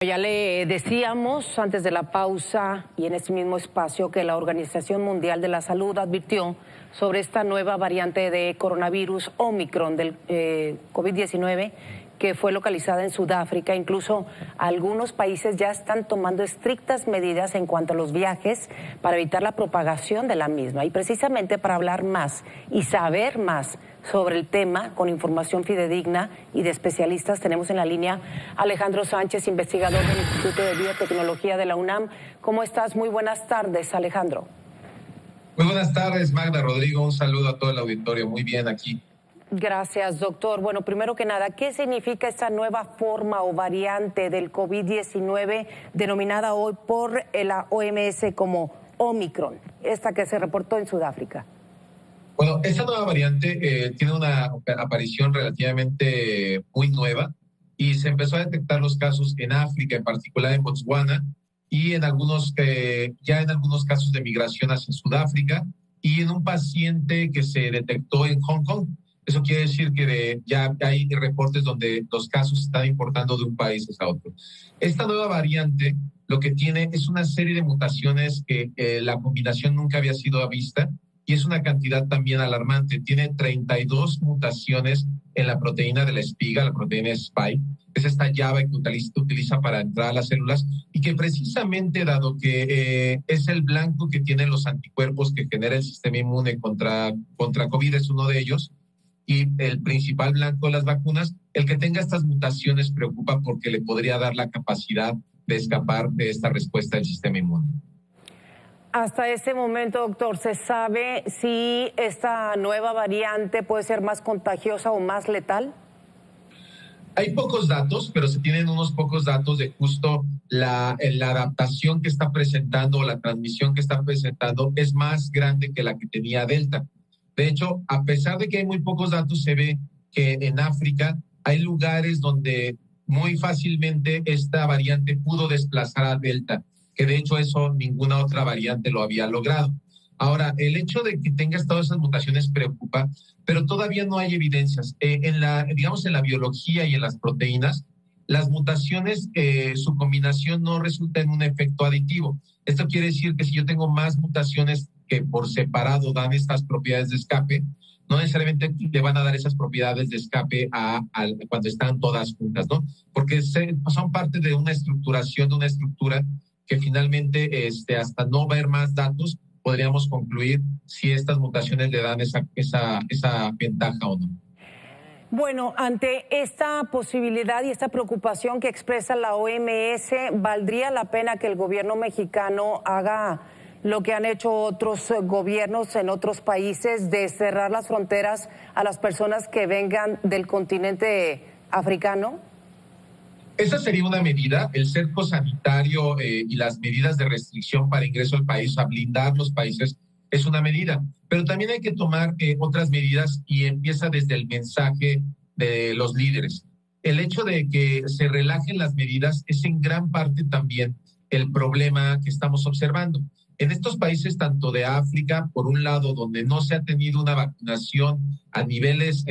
Ya le decíamos antes de la pausa y en este mismo espacio que la Organización Mundial de la Salud advirtió sobre esta nueva variante de coronavirus Omicron del COVID-19 que fue localizada en Sudáfrica. Incluso algunos países ya están tomando estrictas medidas en cuanto a los viajes para evitar la propagación de la misma. Y precisamente para hablar más y saber más sobre el tema, con información fidedigna y de especialistas, tenemos en la línea a Alejandro Sánchez, investigador del Instituto de Biotecnología de la UNAM. ¿Cómo estás? Muy buenas tardes, Alejandro. Muy buenas tardes, Magda, Rodrigo. Un saludo a todo el auditorio. Muy bien aquí. Gracias, doctor. Bueno, primero que nada, ¿qué significa esta nueva forma o variante del COVID-19 denominada hoy por la OMS como Omicron, esta que se reportó en Sudáfrica? Bueno, esta nueva variante tiene una aparición relativamente muy nueva y se empezó a detectar los casos en África, en particular en Botswana, y en algunos casos de migración hacia Sudáfrica y en un paciente que se detectó en Hong Kong. Eso quiere decir que ya hay reportes donde los casos se están importando de un país a otro. Esta nueva variante lo que tiene es una serie de mutaciones que la combinación nunca había sido vista y es una cantidad también alarmante. Tiene 32 mutaciones en la proteína de la espiga, la proteína Spike, que es esta llave que utiliza para entrar a las células y que precisamente dado que es el blanco que tienen los anticuerpos que genera el sistema inmune contra COVID, es uno de ellos, y el principal blanco de las vacunas, el que tenga estas mutaciones preocupa porque le podría dar la capacidad de escapar de esta respuesta del sistema inmune. Hasta este momento, doctor, ¿se sabe si esta nueva variante puede ser más contagiosa o más letal? Hay pocos datos, pero se tienen unos pocos datos de justo la adaptación que está presentando, la transmisión que está presentando es más grande que la que tenía Delta. De hecho, a pesar de que hay muy pocos datos, se ve que en África hay lugares donde muy fácilmente esta variante pudo desplazar a Delta, que de hecho eso ninguna otra variante lo había logrado. Ahora, el hecho de que tengas todas esas mutaciones preocupa, pero todavía no hay evidencias. En la biología y en las proteínas, las mutaciones, su combinación no resulta en un efecto aditivo. Esto quiere decir que si yo tengo más mutaciones que por separado dan estas propiedades de escape, no necesariamente le van a dar esas propiedades de escape cuando están todas juntas, ¿no? Porque son parte de una estructuración, de una estructura que finalmente, hasta no ver más datos, podríamos concluir si estas mutaciones le dan esa ventaja o no. Bueno, ante esta posibilidad y esta preocupación que expresa la OMS, ¿valdría la pena que el gobierno mexicano haga lo que han hecho otros gobiernos en otros países de cerrar las fronteras a las personas que vengan del continente africano? Esa sería una medida, el cerco sanitario y las medidas de restricción para ingreso al país, a blindar los países, es una medida. Pero también hay que tomar otras medidas y empieza desde el mensaje de los líderes. El hecho de que se relajen las medidas es en gran parte también el problema que estamos observando. En estos países, tanto de África, por un lado, donde no se ha tenido una vacunación a niveles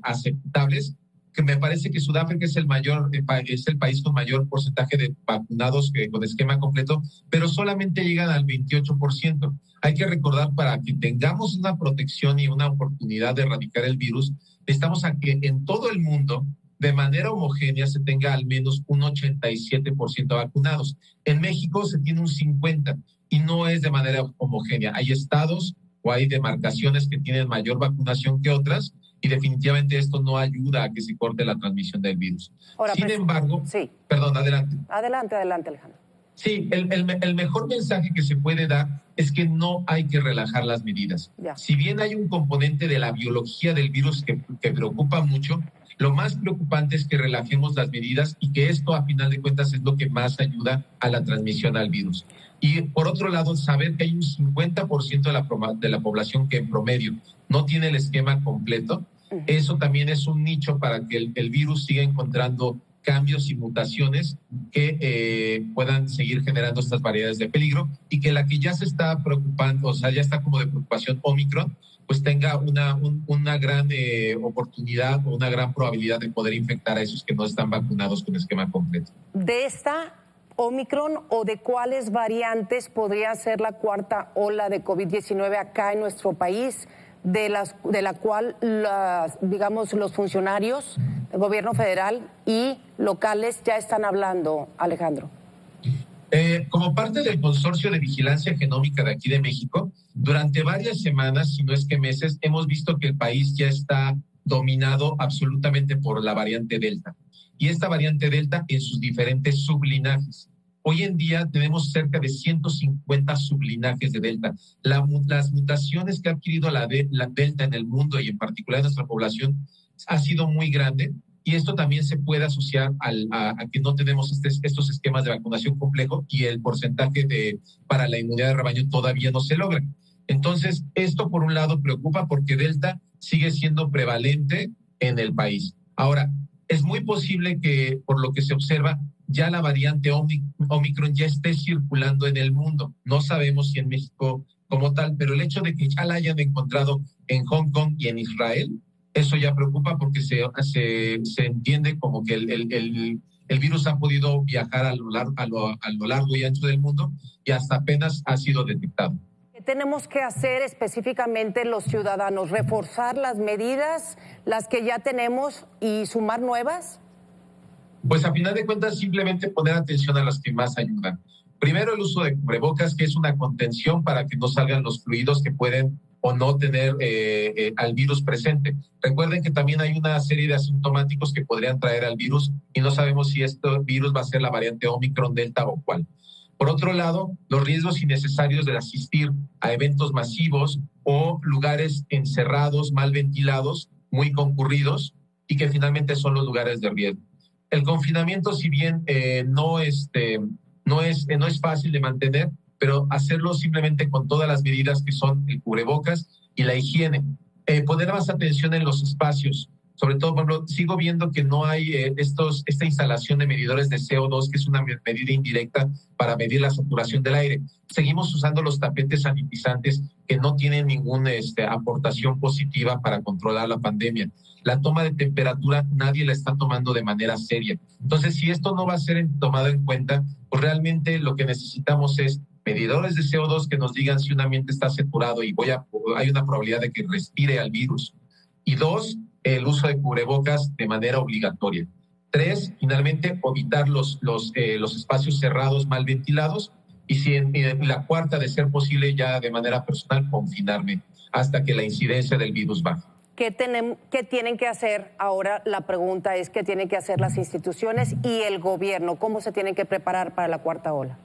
aceptables, que me parece que Sudáfrica es el país con mayor porcentaje de vacunados con esquema completo, pero solamente llegan al 28%. Hay que recordar, para que tengamos una protección y una oportunidad de erradicar el virus, necesitamos a que en todo el mundo, de manera homogénea, se tenga al menos un 87% vacunados. En México se tiene un 50% y no es de manera homogénea. Hay estados o hay demarcaciones que tienen mayor vacunación que otras, y definitivamente esto no ayuda a que se corte la transmisión del virus. Ahora, sin embargo, sí. Perdón, adelante. Adelante, Alejandro. Sí, el mejor mensaje que se puede dar es que no hay que relajar las medidas. Ya. Si bien hay un componente de la biología del virus que preocupa mucho, lo más preocupante es que relajemos las medidas y que esto, a final de cuentas, es lo que más ayuda a la transmisión al virus. Y por otro lado, saber que hay un 50% de la población que en promedio no tiene el esquema completo, eso también es un nicho para que el virus siga encontrando cambios y mutaciones que puedan seguir generando estas variedades de peligro, y que la que ya se está preocupando, o sea, ya está como de preocupación Omicron, pues tenga una gran oportunidad o una gran probabilidad de poder infectar a esos que no están vacunados con esquema completo. ¿De esta Omicron o de cuáles variantes podría ser la cuarta ola de COVID-19 acá en nuestro país, de la cual digamos los funcionarios del gobierno federal y locales ya están hablando, Alejandro? Como parte del consorcio de vigilancia genómica de aquí de México, durante varias semanas, si no es que meses, hemos visto que el país ya está dominado absolutamente por la variante Delta. Y esta variante Delta en sus diferentes sublinajes. Hoy en día tenemos cerca de 150 sublinajes de Delta. Las mutaciones que ha adquirido la Delta en el mundo y en particular en nuestra población ha sido muy grande. Y esto también se puede asociar a que no tenemos estos esquemas de vacunación complejo y el porcentaje para la inmunidad de rebaño todavía no se logra. Entonces, esto por un lado preocupa porque Delta sigue siendo prevalente en el país. Ahora, es muy posible que, por lo que se observa, ya la variante Omicron ya esté circulando en el mundo. No sabemos si en México como tal, pero el hecho de que ya la hayan encontrado en Hong Kong y en Israel, eso ya preocupa porque se entiende como que el virus ha podido viajar a lo largo y ancho del mundo y hasta apenas ha sido detectado. ¿Qué tenemos que hacer específicamente los ciudadanos? ¿Reforzar las medidas, las que ya tenemos y sumar nuevas? Pues a final de cuentas simplemente poner atención a las que más ayudan. Primero el uso de cubrebocas, que es una contención para que no salgan los fluidos que pueden o no tener al virus presente. Recuerden que también hay una serie de asintomáticos que podrían traer al virus y no sabemos si este virus va a ser la variante Omicron, Delta o cuál. Por otro lado, los riesgos innecesarios de asistir a eventos masivos o lugares encerrados, mal ventilados, muy concurridos y que finalmente son los lugares de riesgo. El confinamiento, si bien no es fácil de mantener, pero hacerlo simplemente con todas las medidas que son el cubrebocas y la higiene. Poner más atención en los espacios. Sobre todo, por ejemplo, sigo viendo que no hay esta instalación de medidores de CO2, que es una medida indirecta para medir la saturación del aire. Seguimos usando los tapetes sanitizantes que no tienen ninguna aportación positiva para controlar la pandemia. La toma de temperatura nadie la está tomando de manera seria. Entonces, si esto no va a ser tomado en cuenta, pues realmente lo que necesitamos es medidores de CO2 que nos digan si un ambiente está saturado y hay una probabilidad de que respire al virus. Y 2, el uso de cubrebocas de manera obligatoria. 3, finalmente, evitar los espacios cerrados mal ventilados. Y la cuarta, de ser posible, ya de manera personal, confinarme hasta que la incidencia del virus baje. ¿Qué tienen que hacer? Ahora la pregunta es, ¿qué tienen que hacer las instituciones y el gobierno? ¿Cómo se tienen que preparar para la cuarta ola?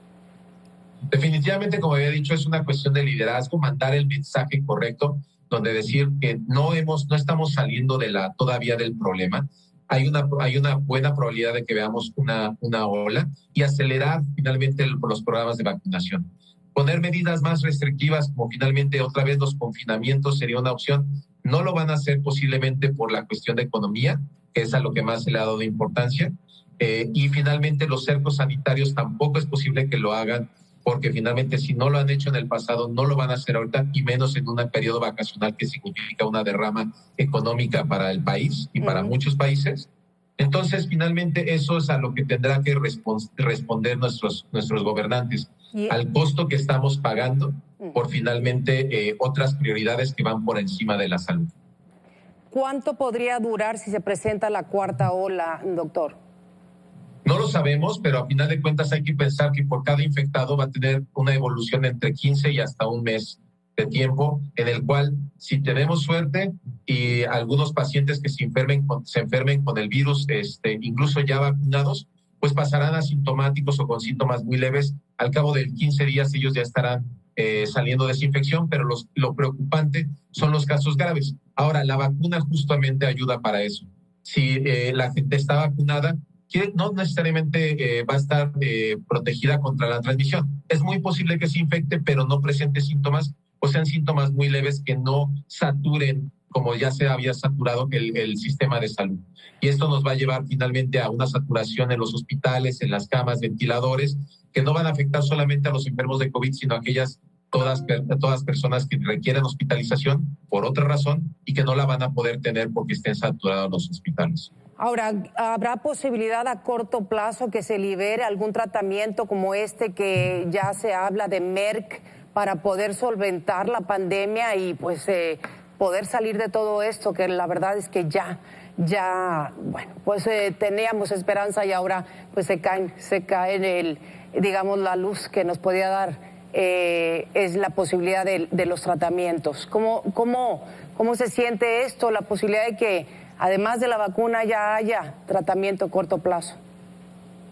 Definitivamente, como había dicho, es una cuestión de liderazgo, mandar el mensaje correcto, donde decir que no estamos saliendo todavía del problema. Hay una buena probabilidad de que veamos una ola y acelerar finalmente los programas de vacunación. Poner medidas más restrictivas, como finalmente otra vez los confinamientos sería una opción. No lo van a hacer posiblemente por la cuestión de economía, que es a lo que más se le ha dado importancia. Y finalmente los cercos sanitarios tampoco es posible que lo hagan, porque finalmente si no lo han hecho en el pasado, no lo van a hacer ahorita, y menos en un periodo vacacional que significa una derrama económica para el país y para muchos países. Entonces, finalmente, eso es a lo que tendrán que responder nuestros gobernantes, al costo que estamos pagando por finalmente otras prioridades que van por encima de la salud. ¿Cuánto podría durar si se presenta la cuarta ola, doctor? No lo sabemos, pero a final de cuentas hay que pensar que por cada infectado va a tener una evolución entre 15 y hasta un mes de tiempo, en el cual, si tenemos suerte y algunos pacientes que se enfermen con el virus, incluso ya vacunados, pues pasarán asintomáticos o con síntomas muy leves. Al cabo de 15 días ellos ya estarán saliendo de esa infección, pero lo preocupante son los casos graves. Ahora, la vacuna justamente ayuda para eso. Si la gente está vacunada, no necesariamente va a estar protegida contra la transmisión. Es muy posible que se infecte, pero no presente síntomas, o sean síntomas muy leves que no saturen, como ya se había saturado el sistema de salud. Y esto nos va a llevar finalmente a una saturación en los hospitales, en las camas, ventiladores, que no van a afectar solamente a los enfermos de COVID, sino a aquellas todas personas que requieren hospitalización por otra razón y que no la van a poder tener porque estén saturados los hospitales. Ahora, ¿habrá posibilidad a corto plazo que se libere algún tratamiento como este que ya se habla de Merck para poder solventar la pandemia y pues poder salir de todo esto, que la verdad es que bueno, pues teníamos esperanza y ahora pues se cae digamos, la luz que nos podía dar es la posibilidad de los tratamientos. ¿Cómo se siente esto, la posibilidad de que además de la vacuna ya haya tratamiento a corto plazo?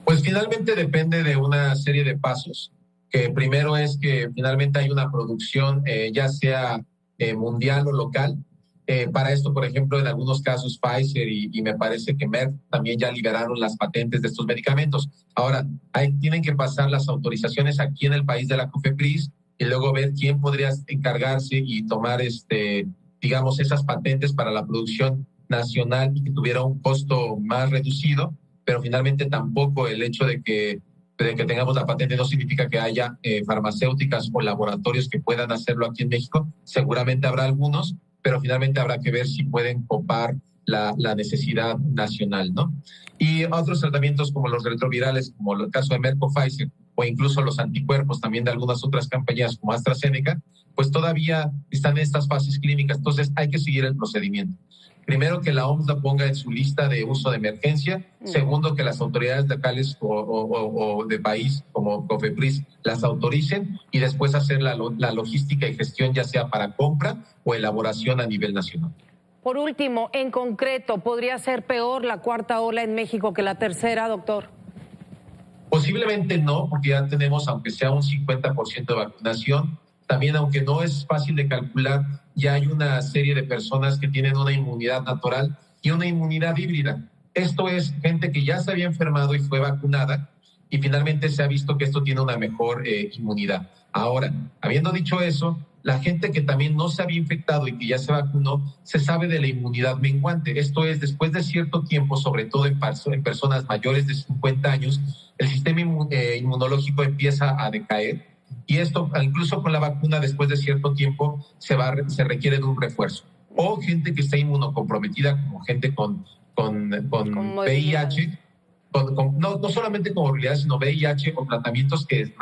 Pues finalmente depende de una serie de pasos, que primero es que finalmente hay una producción ya sea mundial o local. Para esto, por ejemplo, en algunos casos Pfizer y me parece que Merck también ya liberaron las patentes de estos medicamentos. Ahora, tienen que pasar las autorizaciones aquí en el país de la COFEPRIS y luego ver quién podría encargarse y tomar, digamos, esas patentes para la producción nacional y que tuviera un costo más reducido, pero finalmente tampoco el hecho de que tengamos la patente no significa que haya farmacéuticas o laboratorios que puedan hacerlo aquí en México. Seguramente habrá algunos, pero finalmente habrá que ver si pueden copar la necesidad nacional, ¿no? Y otros tratamientos como los retrovirales, como el caso de Merck o Pfizer, o incluso los anticuerpos también de algunas otras compañías como AstraZeneca, pues todavía están en estas fases clínicas, entonces hay que seguir el procedimiento. Primero, que la OMS la ponga en su lista de uso de emergencia. Segundo, que las autoridades locales o de país, como COFEPRIS, las autoricen y después hacer la logística y gestión, ya sea para compra o elaboración a nivel nacional. Por último, en concreto, ¿podría ser peor la cuarta ola en México que la tercera, doctor? Posiblemente no, porque ya tenemos, aunque sea un 50% de vacunación, también, aunque no es fácil de calcular, ya hay una serie de personas que tienen una inmunidad natural y una inmunidad híbrida. Esto es gente que ya se había enfermado y fue vacunada y finalmente se ha visto que esto tiene una mejor inmunidad. Ahora, habiendo dicho eso, la gente que también no se había infectado y que ya se vacunó, se sabe de la inmunidad menguante. Esto es, después de cierto tiempo, sobre todo en personas mayores de 50 años, el sistema inmunológico empieza a decaer. Y esto, incluso con la vacuna, después de cierto tiempo, se requiere de un refuerzo. O gente que está inmunocomprometida, como gente con VIH, no solamente con movilidad, sino VIH o tratamientos que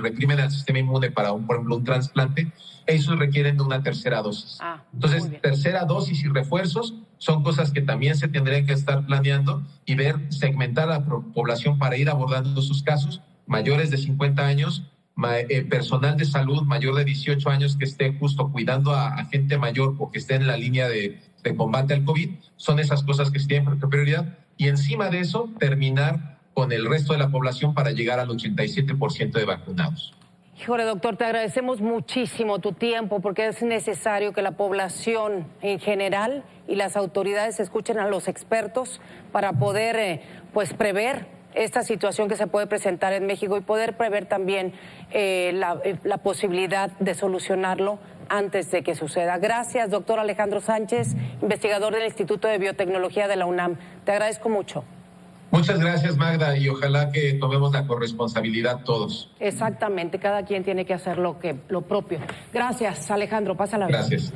reprimen al sistema inmune para, por ejemplo, un trasplante, esos requieren de una tercera dosis. Entonces, tercera dosis y refuerzos son cosas que también se tendrían que estar planeando y ver, segmentar a la población para ir abordando sus casos, mayores de 50 años, personal de salud mayor de 18 años que esté justo cuidando a gente mayor o que esté en la línea de combate al COVID, son esas cosas que tienen prioridad. Y encima de eso, terminar con el resto de la población para llegar al 87% de vacunados. Híjole, doctor, te agradecemos muchísimo tu tiempo porque es necesario que la población en general y las autoridades escuchen a los expertos para poder pues prever esta situación que se puede presentar en México y poder prever también la posibilidad de solucionarlo antes de que suceda. Gracias, doctor Alejandro Sánchez, investigador del Instituto de Biotecnología de la UNAM. Te agradezco mucho. Muchas gracias, Magda, y ojalá que tomemos la corresponsabilidad todos. Exactamente, cada quien tiene que hacer lo propio. Gracias, Alejandro, pásala bien. Gracias.